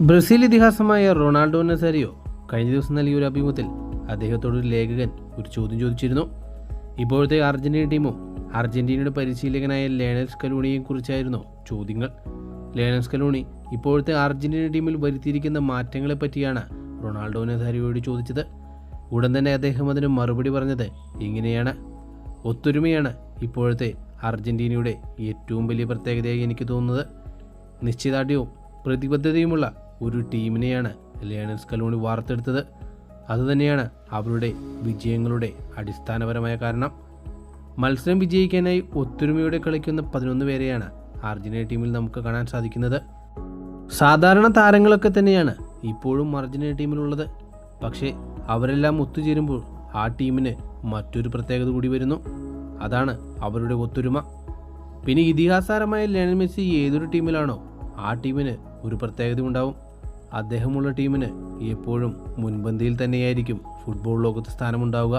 Brazil ഇതിഹാസമായ Ronaldo Nazario കഴിഞ്ഞ ദിവസം നൽകിയ ഒരു അഭിമുഖത്തിൽ അദ്ദേഹത്തോടൊരു ലേഖകൻ ഒരു ചോദ്യം ചോദിച്ചിരുന്നു. ഇപ്പോഴത്തെ അർജന്റീന ടീമും അർജന്റീനയുടെ പരിശീലകനായ ലയണൽ സ്കലോണിയെയും കുറിച്ചായിരുന്നു ചോദ്യങ്ങൾ. ലയണൽ സ്കലോണി ഇപ്പോഴത്തെ അർജന്റീന ടീമിൽ വരുത്തിയിരിക്കുന്ന മാറ്റങ്ങളെ പറ്റിയാണ് റൊണാൾഡോ നസാരിയോട് ചോദിച്ചത്. ഉടൻ തന്നെ അദ്ദേഹം അതിന് മറുപടി പറഞ്ഞത് ഇങ്ങനെയാണ്: ഒത്തൊരുമയാണ് ഇപ്പോഴത്തെ അർജന്റീനയുടെ ഏറ്റവും വലിയ പ്രത്യേകതയായി എനിക്ക് തോന്നുന്നത്. നിശ്ചയദാർഢ്യവും പ്രതിബദ്ധതയുമുള്ള ഒരു ടീമിനെയാണ് ലയണൽ സ്കലോണി വാർത്തെടുത്തത്. അതുതന്നെയാണ് അവരുടെ വിജയങ്ങളുടെ അടിസ്ഥാനപരമായ കാരണം. മത്സരം വിജയിക്കാനായി ഒത്തൊരുമയോടെ കളിക്കുന്ന 11 പേരെയാണ് അർജന്റീന ടീമിൽ നമുക്ക് കാണാൻ സാധിക്കുന്നത്. സാധാരണ താരങ്ങളൊക്കെ തന്നെയാണ് ഇപ്പോഴും അർജന്റീന ടീമിലുള്ളത്. പക്ഷേ അവരെല്ലാം ഒത്തുചേരുമ്പോൾ ആ ടീമിന് മറ്റൊരു പ്രത്യേകത കൂടി വരുന്നു. അതാണ് അവരുടെ ഒത്തൊരുമ. പിന്നെ ഇതിഹാസമായ ലയണൽ മെസ്സി ഏതൊരു ടീമിലാണോ ആ ടീമിന് ഒരു പ്രത്യേകത ഉണ്ടാവും. അദ്ദേഹമുള്ള ടീമിന് എപ്പോഴും മുൻപന്തിയിൽ തന്നെയായിരിക്കും ഫുട്ബോൾ ലോകത്ത് സ്ഥാനമുണ്ടാവുക.